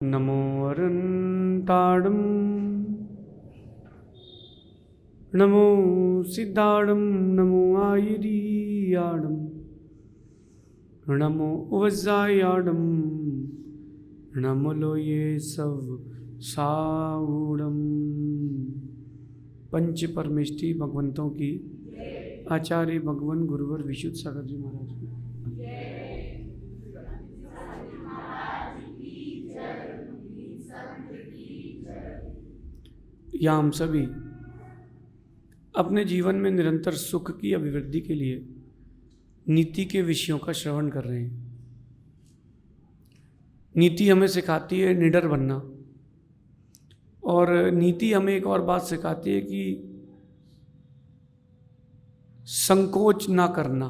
नमो अरन्ताडं नमो सिद्धाडं नमो आयिरीयाडं नमो वज्रायाडं नमो लोये सब साऊडम। पंच परमेष्टि भगवंतों की आचार्य भगवान गुरुवर विशुद्ध सागर जी महाराज की या हम सभी अपने जीवन में निरंतर सुख की अभिवृद्धि के लिए नीति के विषयों का श्रवण कर रहे हैं। नीति हमें सिखाती है निडर बनना, और नीति हमें एक और बात सिखाती है कि संकोच ना करना।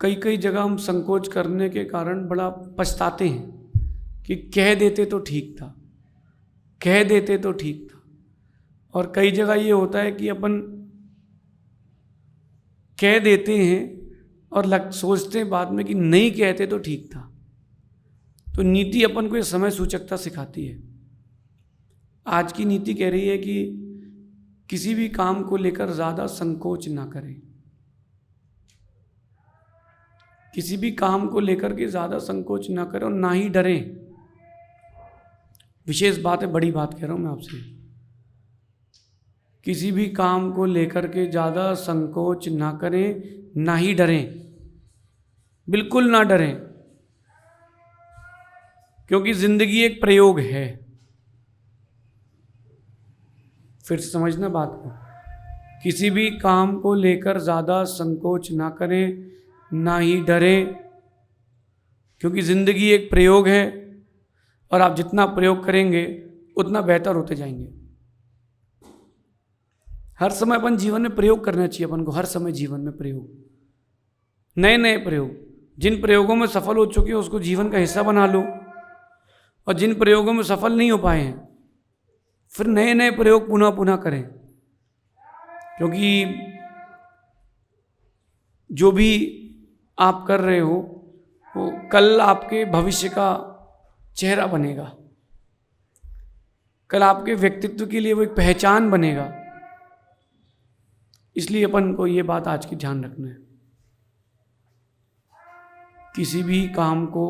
कई कई जगह हम संकोच करने के कारण बड़ा पछताते हैं कि कह देते तो ठीक था, कह देते तो ठीक था। और कई जगह ये होता है कि अपन कह देते हैं और सोचते हैं बाद में कि नहीं कहते तो ठीक था। तो नीति अपन को ये समय सूचकता सिखाती है। आज की नीति कह रही है कि किसी भी काम को लेकर ज़्यादा संकोच ना करें। किसी भी काम को लेकर के ज़्यादा संकोच ना करें और ना ही डरें। विशेष बात है, बड़ी बात कह रहा हूँ मैं आपसे। किसी भी काम को लेकर के ज़्यादा संकोच ना करें, ना ही डरें, बिल्कुल ना डरें, क्योंकि जिंदगी एक प्रयोग है। फिर से समझना बात को। किसी भी काम को लेकर ज़्यादा संकोच ना करें, ना ही डरें, क्योंकि जिंदगी एक प्रयोग है और आप जितना प्रयोग करेंगे उतना बेहतर होते जाएंगे। हर समय अपन जीवन में प्रयोग करना चाहिए। अपन को हर समय जीवन में प्रयोग, नए नए प्रयोग। जिन प्रयोगों में सफल हो चुके हैं उसको जीवन का हिस्सा बना लो, और जिन प्रयोगों में सफल नहीं हो पाए हैं फिर नए नए प्रयोग पुनः पुनः करें। क्योंकि जो भी आप कर रहे हो वो कल आपके भविष्य का चेहरा बनेगा, कल आपके व्यक्तित्व के लिए वो एक पहचान बनेगा। इसलिए अपन को ये बात आज की ध्यान रखना है। किसी भी काम को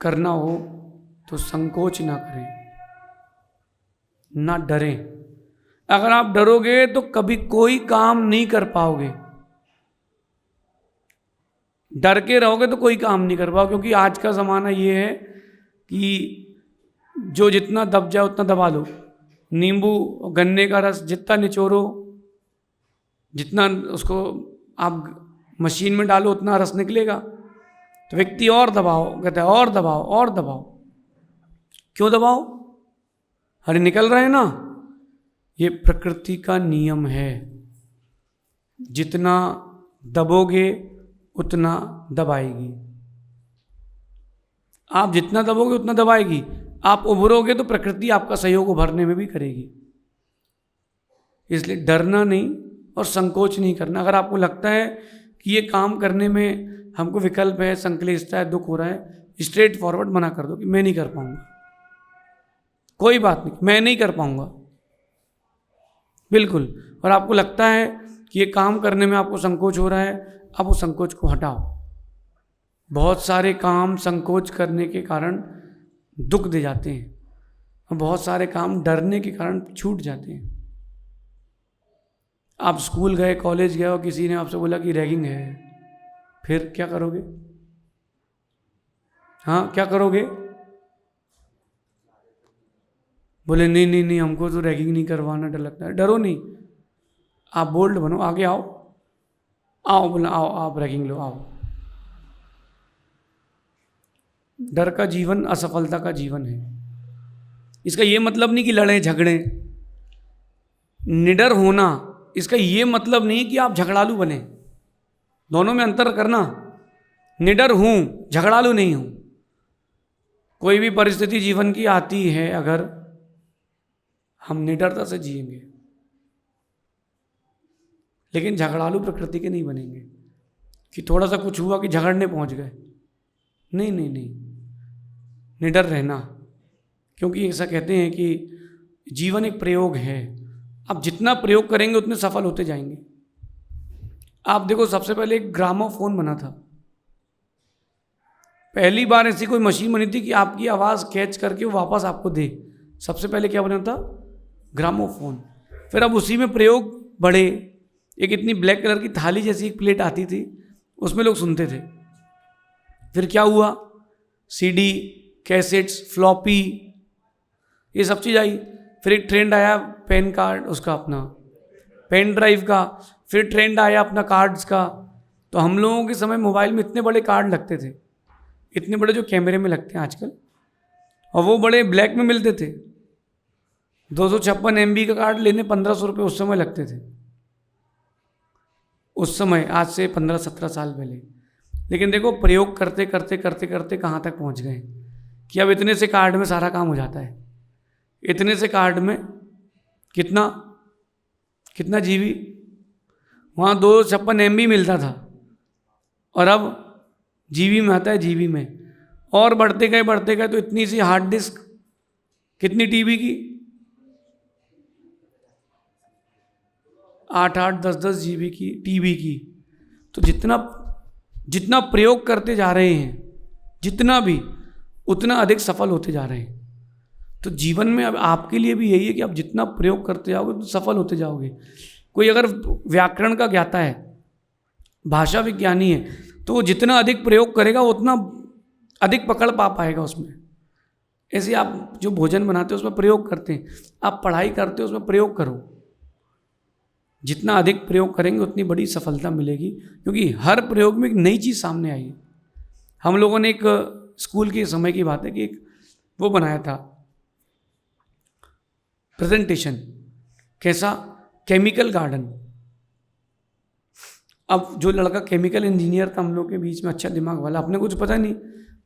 करना हो तो संकोच ना करें, ना डरें। अगर आप डरोगे तो कभी कोई काम नहीं कर पाओगे। डर के रहोगे तो कोई काम नहीं कर पाओगे, क्योंकि आज का ज़माना ये है कि जो जितना दब जाए उतना दबा लो। नींबू गन्ने का रस जितना निचोरो, जितना उसको आप मशीन में डालो उतना रस निकलेगा। तो व्यक्ति और दबाओ, कहता है और दबाओ और दबाओ। क्यों दबाओ? अरे निकल रहे हैं ना। ये प्रकृति का नियम है। जितना दबोगे उतना दबाएगी। आप जितना दबोगे उतना दबाएगी। आप उभरोगे तो प्रकृति आपका सहयोग उभरने में भी करेगी। इसलिए डरना नहीं और संकोच नहीं करना। अगर आपको लगता है कि ये काम करने में हमको विकल्प है, संक्लिष्टता है, दुख हो रहा है, स्ट्रेट फॉरवर्ड मना कर दो कि मैं नहीं कर पाऊंगा। कोई बात नहीं, मैं नहीं कर पाऊंगा, बिल्कुल। और आपको लगता है कि ये काम करने में आपको संकोच हो रहा है, आप वो संकोच को हटाओ। बहुत सारे काम संकोच करने के कारण दुख दे जाते हैं, और बहुत सारे काम डरने के कारण छूट जाते हैं। आप स्कूल गए, कॉलेज गए और किसी ने आपसे बोला कि रैगिंग है, फिर क्या करोगे? हाँ, क्या करोगे? बोले नहीं नहीं नहीं, हमको तो रैगिंग नहीं करवाना, डर लगता है। डरो नहीं, आप बोल्ड बनो, आगे आओ। आओ बोला, आओ आप रैगिंग लो, आओ। डर का जीवन असफलता का जीवन है। इसका ये मतलब नहीं कि लड़ें झगड़ें। निडर होना इसका ये मतलब नहीं कि आप झगड़ालू बने। दोनों में अंतर करना। निडर हूं, झगड़ालू नहीं हूं। कोई भी परिस्थिति जीवन की आती है, अगर हम निडरता से जिएंगे, लेकिन झगड़ालू प्रकृति के नहीं बनेंगे कि थोड़ा सा कुछ हुआ कि झगड़ने पहुंच गए। नहीं नहीं नहीं, निडर रहना, क्योंकि ऐसा कहते हैं कि जीवन एक प्रयोग है। आप जितना प्रयोग करेंगे उतने सफल होते जाएंगे। आप देखो, सबसे पहले एक ग्रामोफोन बना था। पहली बार ऐसी कोई मशीन बनी थी कि आपकी आवाज़ कैच करके वो वापस आपको दे। सबसे पहले क्या बना था? ग्रामोफोन। फिर अब उसी में प्रयोग बढ़े। एक इतनी ब्लैक कलर की थाली जैसी एक प्लेट आती थी, उसमें लोग सुनते थे। फिर क्या हुआ? सीडी, कैसेट्स, फ्लॉपी, ये सब चीज़ आई। फिर एक ट्रेंड आया पेन कार्ड, उसका अपना पेन ड्राइव का। फिर ट्रेंड आया अपना कार्ड्स का। तो हम लोगों के समय मोबाइल में इतने बड़े कार्ड लगते थे, इतने बड़े जो कैमरे में लगते हैं आजकल, और वो बड़े ब्लैक में मिलते थे। 256 MB का कार्ड लेने 1500 रुपये उस समय लगते थे। उस समय, आज से 15-17 साल पहले। लेकिन देखो, प्रयोग करते करते करते करते कहाँ तक पहुँच गए कि अब इतने से कार्ड में सारा काम हो जाता है। इतने से कार्ड में कितना GB? वहाँ 256 MB मिलता था, और अब GB में आता है, GB में। और बढ़ते गए तो इतनी सी हार्ड डिस्क, कितनी TB की? 8-8, 10-10 GB की, TB की। तो जितना प्रयोग करते जा रहे हैं, जितना भी, उतना अधिक सफल होते जा रहे हैं। तो जीवन में अब आपके लिए भी यही है कि आप जितना प्रयोग करते जाओगे तो सफल होते जाओगे। कोई अगर व्याकरण का ज्ञाता है, भाषा विज्ञानी है, तो वो जितना अधिक प्रयोग करेगा उतना अधिक पकड़ पा पाएगा उसमें। ऐसे आप जो भोजन बनाते हो उसमें प्रयोग करते हैं, आप पढ़ाई करते हो उसमें प्रयोग करो। जितना अधिक प्रयोग करेंगे उतनी बड़ी सफलता मिलेगी, क्योंकि हर प्रयोग में एक नई चीज़ सामने आई है। हम लोगों ने एक स्कूल के समय की बात है कि एक वो बनाया था प्रेजेंटेशन, कैसा? Chemical garden. अब जो लड़का केमिकल इंजीनियर था हम लोग के बीच में, अच्छा दिमाग वाला, अपने कुछ पता नहीं,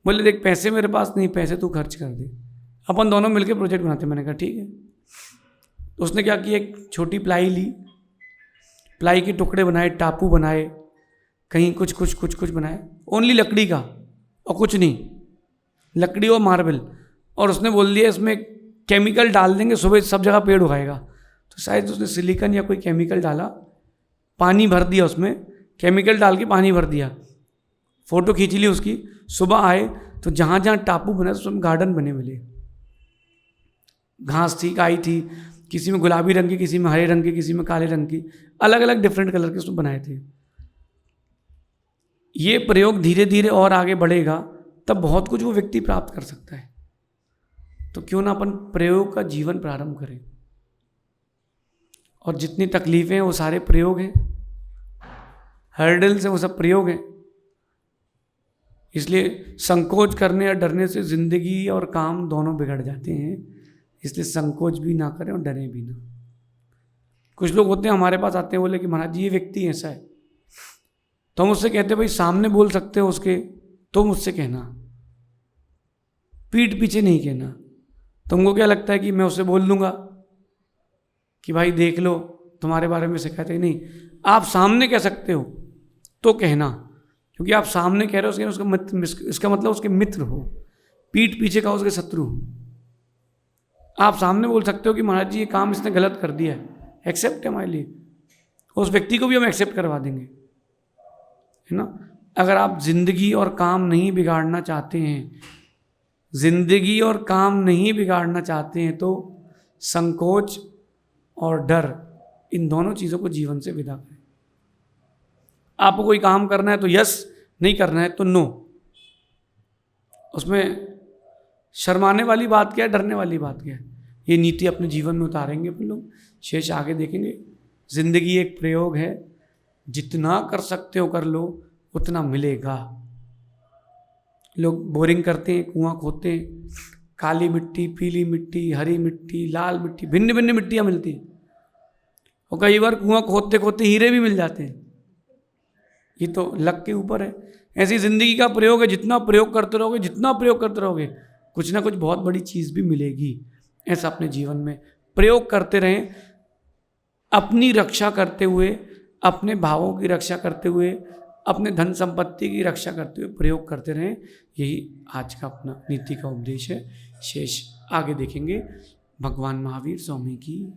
बोले देख पैसे मेरे पास नहीं, पैसे तू खर्च कर दे, अपन दोनों मिलकर प्रोजेक्ट बनाते। मैंने कहा ठीक है। तो उसने क्या किया, एक छोटी प्लाई ली, प्लाई के टुकड़े बनाए, टापू बनाए, कहीं कुछ बनाए, ओनली लकड़ी का और कुछ नहीं, लकड़ी और मार्बल। और उसने बोल दिया इसमें केमिकल डाल देंगे, सुबह सब जगह पेड़ उगाएगा। तो शायद उसने सिलिकॉन या कोई केमिकल डाला, पानी भर दिया उसमें, केमिकल डाल के पानी भर दिया, फोटो खींच ली उसकी। सुबह आए तो जहाँ जहाँ टापू बना उसमें गार्डन बने मिले। घास थी, गाय थी, किसी में गुलाबी रंग की, किसी में हरे रंग की, किसी में काले रंग की, अलग अलग डिफरेंट कलर के उसमें बनाए थे। ये प्रयोग धीरे धीरे और आगे बढ़ेगा, तब बहुत कुछ वो व्यक्ति प्राप्त कर सकता है। तो क्यों ना अपन प्रयोग का जीवन प्रारंभ करें। और जितनी तकलीफें हैं वो सारे प्रयोग हैं, हर्डल्स हैं वो सब प्रयोग हैं। इसलिए संकोच करने या डरने से जिंदगी और काम दोनों बिगड़ जाते हैं। इसलिए संकोच भी ना करें और डरें भी ना। कुछ लोग होते हैं हमारे पास आते हैं, बोले कि महाराज जी ये व्यक्ति ऐसा है, तो हम उससे कहते हैं भाई सामने बोल सकते हो उसके तो मुझसे कहना, पीठ पीछे नहीं कहना। तुमको क्या लगता है कि मैं उससे बोल दूंगा कि भाई देख लो तुम्हारे बारे में शिकायत है? नहीं, आप सामने कह सकते हो तो कहना, क्योंकि आप सामने कह रहे हो इसका मतलब उसके मित्र हो, पीठ पीछे का उसके शत्रु हो। आप सामने बोल सकते हो कि महाराज जी ये काम इसने गलत कर दिया है, एक्सेप्ट है हमारे लिए, उस व्यक्ति को भी हम एक्सेप्ट करवा देंगे, है ना। अगर आप जिंदगी और काम नहीं बिगाड़ना चाहते हैं, जिंदगी और काम नहीं बिगाड़ना चाहते हैं, तो संकोच और डर, इन दोनों चीज़ों को जीवन से विदा करें। आपको कोई काम करना है तो यस, नहीं करना है तो नो। उसमें शर्माने वाली बात क्या है, डरने वाली बात क्या है? ये नीति अपने जीवन में उतारेंगे अपन लोग, शेष आगे देखेंगे। जिंदगी एक प्रयोग है, जितना कर सकते हो कर लो, उतना मिलेगा। लोग बोरिंग करते हैं, कुआं खोदते हैं, काली मिट्टी, पीली मिट्टी, हरी मिट्टी, लाल मिट्टी, भिन्न भिन्न मिट्टियाँ मिलती हैं, और कई बार कुआं खोदते खोदते हीरे भी मिल जाते हैं। ये तो लक के ऊपर है। ऐसी जिंदगी का प्रयोग है, जितना प्रयोग करते रहोगे, जितना प्रयोग करते रहोगे, कुछ ना कुछ बहुत बड़ी चीज़ भी मिलेगी। ऐसा अपने जीवन में प्रयोग करते रहें, अपनी रक्षा करते हुए, अपने भावों की रक्षा करते हुए, अपने धन संपत्ति की रक्षा करते हुए प्रयोग करते रहें। यही आज का अपना नीति का उपदेश है। शेष आगे देखेंगे। भगवान महावीर स्वामी की